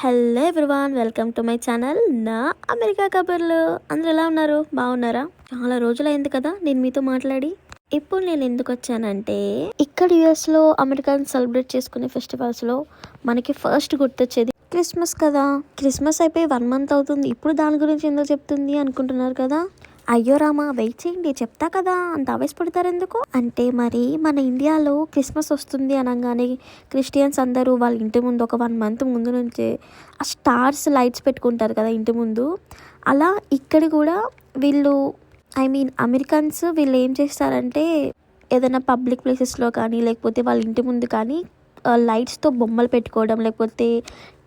Hello everyone, welcome to my channel నా America కబుర్లు. అందరూ ఎలా ఉన్నారు? బాగున్నారా? చాలా రోజులైంది కదా నేను మీతో మాట్లాడి. ఇప్పుడు నేను ఎందుకు వచ్చానంటే, ఇక్కడ యుఎస్లో అమెరికన్ సెలబ్రేట్ చేసుకునే ఫెస్టివల్స్లో మనకి ఫస్ట్ గుర్తొచ్చేది క్రిస్మస్ కదా. క్రిస్మస్ అయిపోయి 1 మంత్ అవుతుంది, ఇప్పుడు దాని గురించి ఎందుకు చెప్తుంది అనుకుంటున్నారు కదా. అయ్యో రామా, వెయిట్ చేయండి, చెప్తా కదా, అంత ఆవేశపడతారు ఎందుకు అంటే, మరి మన ఇండియాలో క్రిస్మస్ వస్తుంది అనగానే క్రిస్టియన్స్ అందరూ వాళ్ళ ఇంటి ముందు ఒక 1 మంత్ ముందు నుంచే ఆ స్టార్స్ లైట్స్ పెట్టుకుంటారు కదా ఇంటి ముందు. అలా ఇక్కడ కూడా వీళ్ళు, అమెరికన్స్ వీళ్ళు ఏం చేస్తారంటే, ఏదైనా పబ్లిక్ ప్లేసెస్లో కానీ లేకపోతే వాళ్ళ ఇంటి ముందు కానీ లైట్స్తో బొమ్మలు పెట్టుకోవడం, లేకపోతే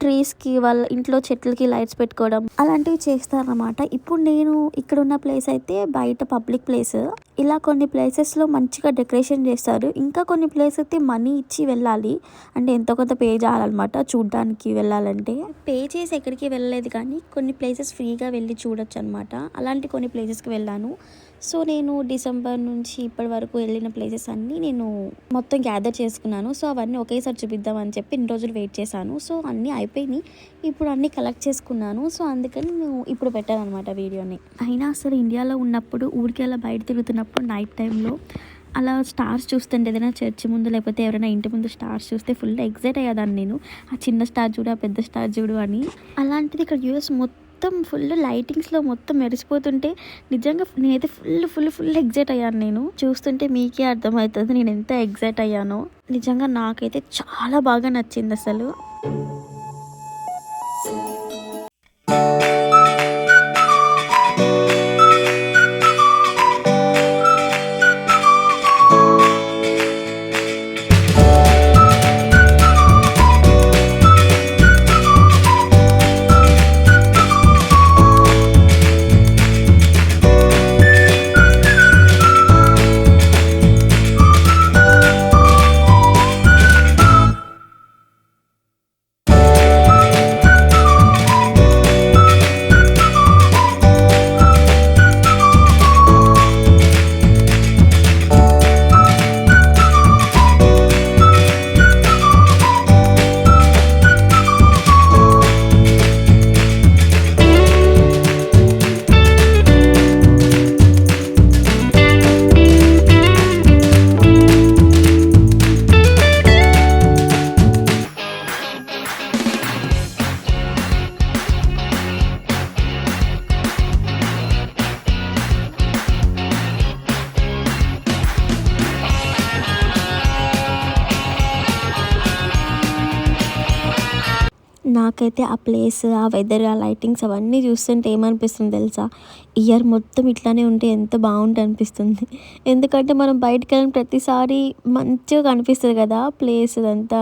ట్రీస్కి వాళ్ళ ఇంట్లో చెట్లకి లైట్స్ పెట్టుకోవడం అలాంటివి చేస్తారన్నమాట. ఇప్పుడు నేను ఇక్కడ ఉన్న ప్లేస్ అయితే బయట పబ్లిక్ ప్లేస్. ఇలా కొన్ని ప్లేసెస్లో మంచిగా డెకరేషన్ చేస్తారు. ఇంకా కొన్ని ప్లేస్ అయితే మనీ ఇచ్చి వెళ్ళాలి, అంటే ఎంతో కొంత పే చేయాలన్నమాట చూడడానికి వెళ్ళాలంటే. పే చేసి ఎక్కడికి వెళ్ళలేదు, కానీ కొన్ని ప్లేసెస్ ఫ్రీగా వెళ్ళి చూడొచ్చు అనమాట. అలాంటి కొన్ని ప్లేసెస్కి వెళ్ళాను. సో నేను డిసెంబర్ నుంచి ఇప్పటి వరకు వెళ్ళిన ప్లేసెస్ అన్నీ నేను మొత్తం గ్యాదర్ చేసుకున్నాను. సో అవన్నీ ఒకేసారి చూపిద్దామని చెప్పి ఇన్ని రోజులు వెయిట్ చేశాను. సో అన్నీ అయిపోయినాయి, ఇప్పుడు అన్నీ కలెక్ట్ చేసుకున్నాను. సో అందుకని నేను ఇప్పుడు పెట్టాను అనమాట వీడియోని. అయినా అసలు ఇండియాలో ఉన్నప్పుడు ఊరికి అలా బయట తిరుగుతున్నప్పుడు నైట్ టైంలో అలా స్టార్స్ చూస్తుంటే, ఏదైనా చర్చి ముందు లేకపోతే ఎవరైనా ఇంటి ముందు స్టార్స్ చూస్తే ఫుల్ ఎగ్జైట్ అయ్యేదాన్ని నేను. ఆ చిన్న స్టార్ చూడు, ఆ పెద్ద స్టార్ చూడు అని. అలాంటిది ఇక్కడ యూఎస్ మొత్తం ఫుల్ లైటింగ్స్లో మొత్తం మెరిసిపోతుంటే నిజంగా నేనైతే ఫుల్ ఎగ్జైట్ అయ్యాను. నేను చూస్తుంటే మీకే అర్థమవుతుంది నేను ఎంత ఎగ్జైట్ అయ్యానో. నిజంగా నాకైతే చాలా బాగా నచ్చింది అసలు. నాకైతే ఆ ప్లేస్, ఆ వెదర్, ఆ లైటింగ్స్ అవన్నీ చూస్తుంటే ఏమనిపిస్తుంది తెలుసా, ఇయర్ మొత్తం ఇట్లానే ఉంటే ఎంత బాగుంటుంది అనిపిస్తుంది. ఎందుకంటే మనం బయటకు వెళ్ళిన ప్రతిసారి మంచిగా కనిపిస్తుంది కదా ప్లేస్ అదంతా.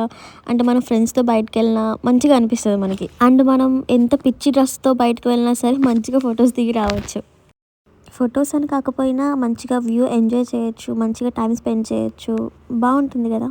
అంటే మనం ఫ్రెండ్స్తో బయటకు వెళ్ళినా మంచిగా అనిపిస్తుంది మనకి. అండ్ మనం ఎంత పిచ్చి డ్రెస్తో బయటకు వెళ్ళినా సరే మంచిగా ఫొటోస్ దిగి రావచ్చు. ఫొటోస్ అని కాకపోయినా మంచిగా వ్యూ ఎంజాయ్ చేయొచ్చు, మంచిగా టైం స్పెండ్ చేయొచ్చు, బాగుంటుంది కదా.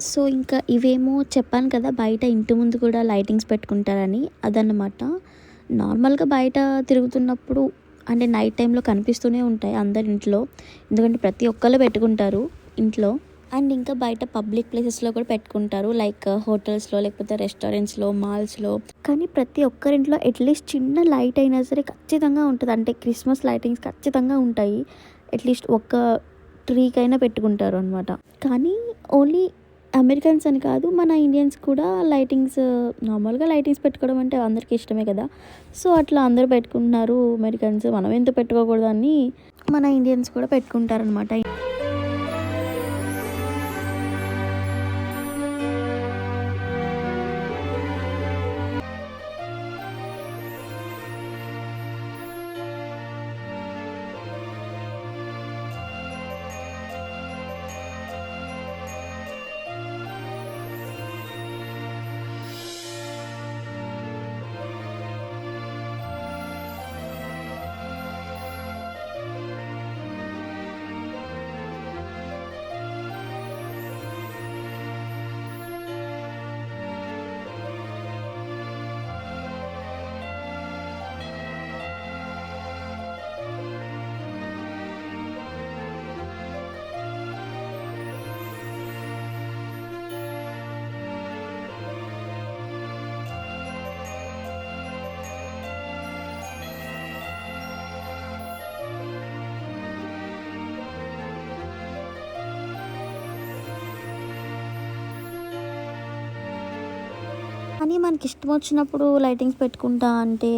సో ఇంకా ఇవేమో చెప్పాను కదా, బయట ఇంటి ముందు కూడా లైటింగ్స్ పెట్టుకుంటారని, అదన్నమాట. నార్మల్గా బయట తిరుగుతున్నప్పుడు అంటే నైట్ టైంలో కనిపిస్తూనే ఉంటాయి అందరి ఇంట్లో, ఎందుకంటే ప్రతి ఒక్కళ్ళు పెట్టుకుంటారు ఇంట్లో. అండ్ ఇంకా బయట పబ్లిక్ ప్లేసెస్లో కూడా పెట్టుకుంటారు, లైక్ హోటల్స్లో లేకపోతే రెస్టారెంట్స్లో, మాల్స్లో. కానీ ప్రతి ఒక్కరింట్లో అట్లీస్ట్ చిన్న లైట్ అయినా సరే ఖచ్చితంగా ఉంటుంది. అంటే క్రిస్మస్ లైటింగ్స్ ఖచ్చితంగా ఉంటాయి, అట్లీస్ట్ ఒక్క ట్రీకైనా పెట్టుకుంటారు అనమాట. కానీ ఓన్లీ అమెరికన్స్ అని కాదు, మన ఇండియన్స్ కూడా లైటింగ్స్, నార్మల్గా లైటింగ్స్ పెట్టుకోవడం అంటే అందరికీ ఇష్టమే కదా. సో అట్లా అందరూ పెట్టుకుంటున్నారు అమెరికన్స్, మనం ఎందుకు పెట్టుకోకూడదు అని మన ఇండియన్స్ కూడా పెట్టుకుంటారనమాట. కానీ మనకి ఇష్టం వచ్చినప్పుడు లైటింగ్స్ పెట్టుకుంటా అంటే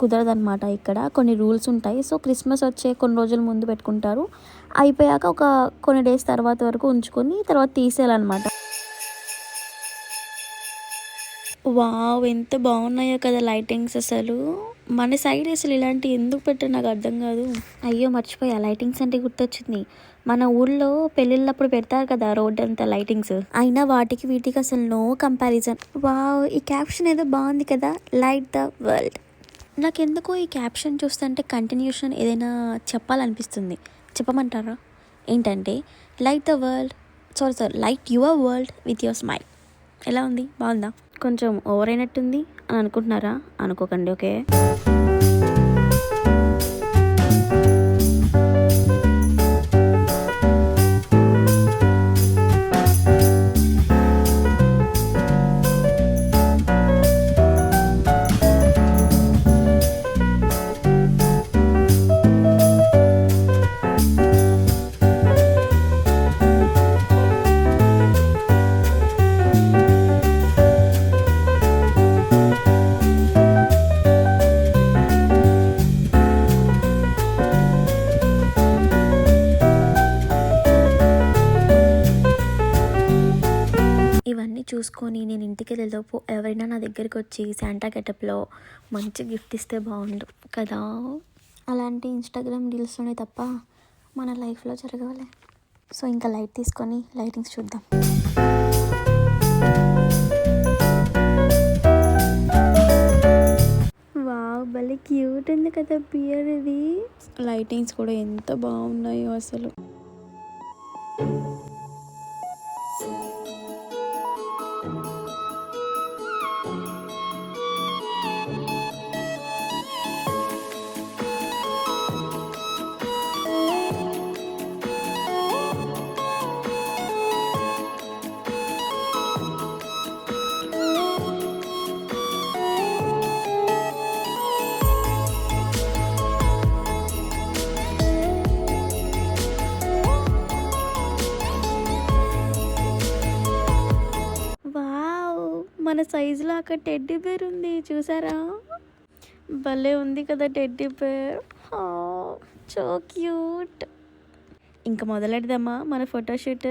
కుదరదనమాట. ఇక్కడ కొన్ని రూల్స్ ఉంటాయి. సో క్రిస్మస్ వచ్చే కొన్ని రోజుల ముందు పెట్టుకుంటారు. అయిపోయాక ఒక కొన్ని డేస్ తర్వాత వరకు ఉంచుకొని తర్వాత తీసేయాలన్నమాట. వావ్! ఎంత బాగున్నాయో కదా లైటింగ్స్ అసలు. మన సైడ్ అసలు ఇలాంటివి ఎందుకు పెట్టారు నాకు అర్థం కాదు. అయ్యో మర్చిపోయా, లైటింగ్స్ అంటే గుర్తొచ్చింది. మన ఊళ్ళో పెళ్ళిళ్ళప్పుడు పెడతారు కదా రోడ్ అంతా లైటింగ్స్, అయినా వాటికి వీటికి అసలు నో కంపారిజన్. వావ్! ఈ క్యాప్షన్ ఏదో బాగుంది కదా, లైట్ ద వరల్డ్. నాకెందుకో ఈ క్యాప్షన్ చూస్తుంటే కంటిన్యూషన్ ఏదైనా చెప్పాలనిపిస్తుంది. చెప్పమంటారా? ఏంటంటే light the world, sorry light your world with your smile. ఎలా ఉంది? బాగుందా? కొంచెం ఓవర్ అయినట్టుంది అని అనుకుంటున్నారా? అనుకోకండి, ఓకే. ఇవన్నీ చూసుకొని నేను ఇంటికి వెళ్ళేలోపు ఎవరైనా నా దగ్గరికి వచ్చి శాంటా గెటప్లో మంచి గిఫ్ట్ ఇస్తే బాగుండు కదా. అలాంటి ఇన్స్టాగ్రామ్ రీల్స్లోనే తప్ప మన లైఫ్లో జరగవాలి. సో ఇంకా లైట్ తీసుకొని లైటింగ్స్ చూద్దాం. వావ్, భలే క్యూట్ ఉంది కదా బియర్ ఇది. లైటింగ్స్ కూడా ఎంత బాగున్నాయో అసలు. వావ్, మన సైజులో అక్కడ టెడ్డీ బేర్ ఉంది చూసారా? భలే ఉంది కదా టెడ్డీ బేర్. So cute. ఇంకా మొదలెడదామా మన ఫోటోషూట్?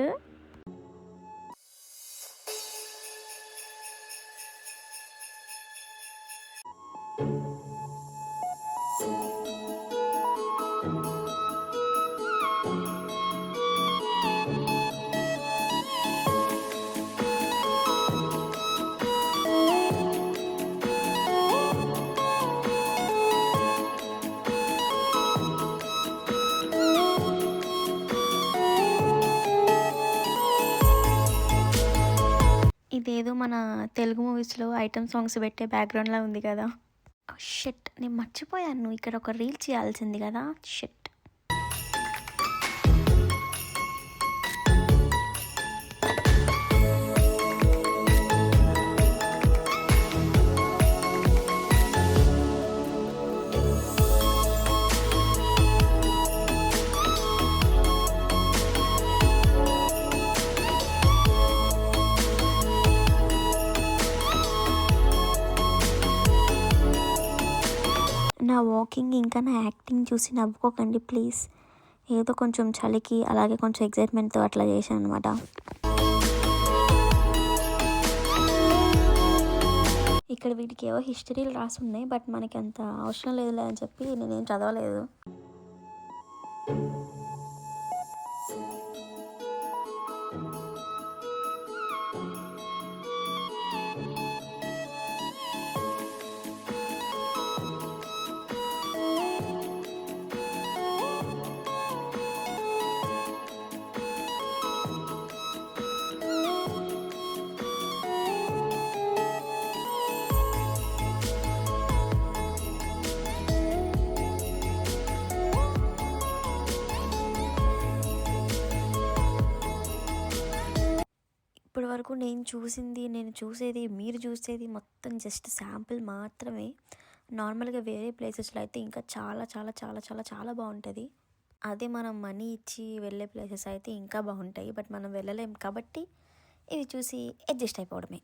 ఇదేదో మన తెలుగు మూవీస్లో ఐటమ్ సాంగ్స్ పెట్టే బ్యాక్గ్రౌండ్లా ఉంది కదా. షిట్, నేను మర్చిపోయాను ఇక్కడ ఒక రీల్ చేయాల్సింది కదా. షిట్. నా వాకింగ్ ఇంకా నా యాక్టింగ్ చూసి నవ్వుకోకండి ప్లీజ్. ఏదో కొంచెం చలికి అలాగే కొంచెం ఎగ్జైట్మెంట్తో అట్లా చేశాను అనమాట. ఇక్కడ వీటికి ఏవో హిస్టరీలు రాసి ఉన్నాయి, బట్ మనకి అంత అవసరం లేదులే అని చెప్పి నేనేం చదవలేదు. ఇప్పటి వరకు నేను చూసేది మీరు చూసేది మొత్తం జస్ట్ శాంపుల్ మాత్రమే. నార్మల్గా వేరే ప్లేసెస్లో అయితే ఇంకా చాలా చాలా చాలా చాలా చాలా బాగుంటుంది. అదే మనం మనీ ఇచ్చి వెళ్ళే ప్లేసెస్ అయితే ఇంకా బాగుంటాయి, బట్ మనం వెళ్ళలేం కాబట్టి ఇవి చూసి అడ్జస్ట్ అయిపోవడమే.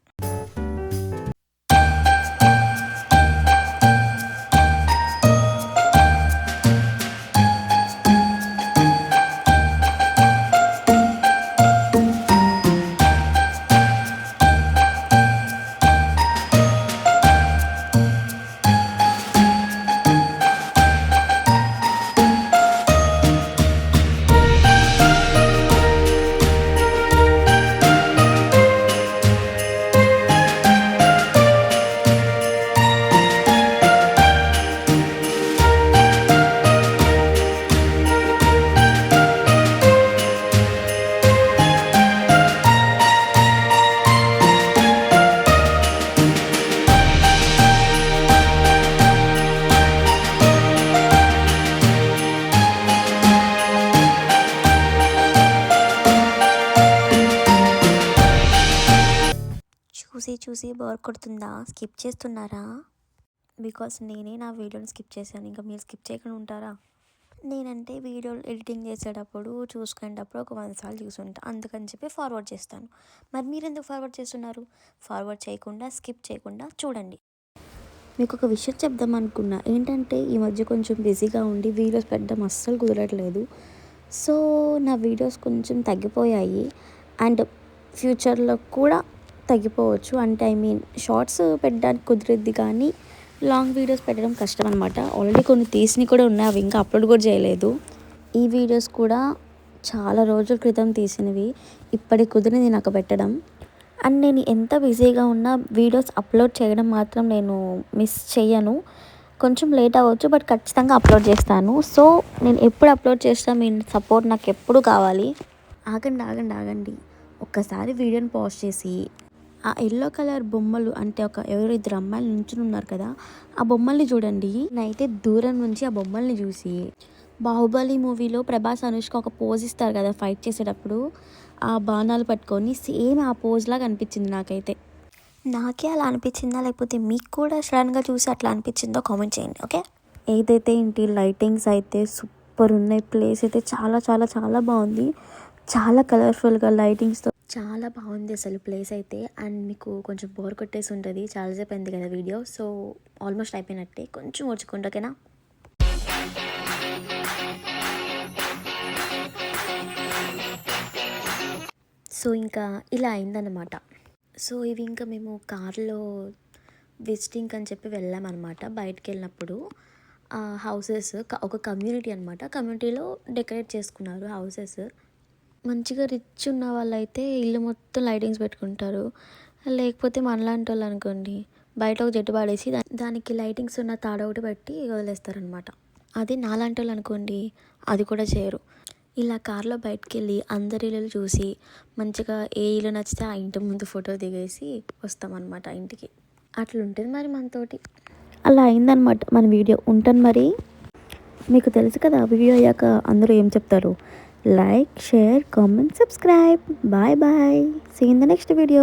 చూసి చూసి బోర్ కొడుతుందా? స్కిప్ చేస్తున్నారా? బికాస్ నేనే నా వీడియోని స్కిప్ చేశాను, ఇంకా మీరు స్కిప్ చేయకుండా ఉంటారా? నేనంటే వీడియో ఎడిటింగ్ చేసేటప్పుడు చూసుకునేటప్పుడు ఒక 100 సార్లు చూసుంటా, అందుకని చెప్పి ఫార్వర్డ్ చేస్తాను. మరి మీరు ఎందుకు ఫార్వర్డ్ చేస్తున్నారు? ఫార్వర్డ్ చేయకుండా స్కిప్ చేయకుండా చూడండి. మీకు ఒక విషయం చెప్దాం అనుకున్నా, ఏంటంటే ఈ మధ్య కొంచెం బిజీగా ఉండి వీడియోస్ పెట్టడం అస్సలు కుదరట్లేదు. సో నా వీడియోస్ కొంచెం తగ్గిపోయాయి అండ్ ఫ్యూచర్లో కూడా తగ్గిపోవచ్చు. అంటే ఐ మీన్ షార్ట్స్ పెట్టడానికి కుదిరిద్ది కానీ లాంగ్ వీడియోస్ పెట్టడం కష్టం అనమాట. ఆల్రెడీ కొన్ని తీసినవి కూడా ఉన్నాయి, అవి ఇంకా అప్లోడ్ కూడా చేయలేదు. ఈ వీడియోస్ కూడా చాలా రోజుల క్రితం తీసినవి, ఇప్పటికి కుదిరింది నాకు పెట్టడం. అండ్ నేను ఎంత బిజీగా ఉన్నా వీడియోస్ అప్లోడ్ చేయడం మాత్రం నేను మిస్ చేయను. కొంచెం లేట్ అవ్వచ్చు బట్ ఖచ్చితంగా అప్లోడ్ చేస్తాను. సో నేను ఎప్పుడు అప్లోడ్ చేసినా మీ సపోర్ట్ నాకు ఎప్పుడు కావాలి. ఆగండి ఆగండి ఆగండి, ఒక్కసారి వీడియోని పాజ్ చేసి ఆ ఎల్లో కలర్ బొమ్మలు అంటే ఎవరు ఇద్దరు అమ్మాయిలు నుంచుని ఉన్నారు కదా, ఆ బొమ్మల్ని చూడండి. నేనైతే దూరం నుంచి ఆ బొమ్మల్ని చూసి బాహుబలి మూవీలో ప్రభాస్ అనుష్క ఒక పోజ్ ఇస్తారు కదా ఫైట్ చేసేటప్పుడు, ఆ బాణాలు పట్టుకొని సేమ్ ఆ పోజ్ లాగా అనిపించింది నాకైతే. నాకే అలా అనిపించిందా లేకపోతే మీకు కూడా సడన్గా చూసి అట్లా అనిపించిందో కామెంట్ చేయండి, ఓకే? ఏదైతే ఏంటి లైటింగ్స్ అయితే సూపర్ ఉన్నాయి, ప్లేస్ అయితే చాలా చాలా చాలా బాగుంది, చాలా కలర్ఫుల్గా లైటింగ్స్తో చాలా బాగుంది అసలు ప్లేస్ అయితే. అండ్ మీకు కొంచెం బోర్ కొట్టేసి ఉంటుంది, చాలాసేపు అయింది కదా వీడియో, సో ఆల్మోస్ట్ అయిపోయినట్టే, కొంచెం ఓర్చుకుంటా, ఓకేనా? సో ఇంకా ఇలా అయిందన్నమాట. సో ఇవి ఇంకా మేము కార్లో విజిటింగ్ అని చెప్పి వెళ్ళామన్నమాట. బయటికి వెళ్ళినప్పుడు హౌసెస్ ఒక కమ్యూనిటీ అనమాట, కమ్యూనిటీలో డెకరేట్ చేసుకున్నారు హౌసెస్. మంచిగా రిచ్ ఉన్న వాళ్ళైతే ఇల్లు మొత్తం లైటింగ్స్ పెట్టుకుంటారు, లేకపోతే మనలాంటి వాళ్ళు అనుకోండి బయట ఒక జట్టు పాడేసి దానికి లైటింగ్స్ ఉన్న తాడ ఒకటి పెట్టి వదిలేస్తారనమాట. అదే నాలాంటి వాళ్ళు అనుకోండి అది కూడా చేయరు. ఇలా కార్లో బయటకు వెళ్ళి అందరి ఇల్లు చూసి మంచిగా ఏ ఇల్లు నచ్చితే ఆ ఇంటి ముందు ఫోటో దిగేసి వస్తామన్నమాట ఇంటికి. అట్లుంటుంది మరి మనతోటి. అలా అయిందనమాట మన వీడియో. ఉంటాను మరి. మీకు తెలుసు కదా వీడియో అయ్యాక అందరూ ఏం చెప్తారు, like, share, comment, subscribe. Bye bye, see in the next video.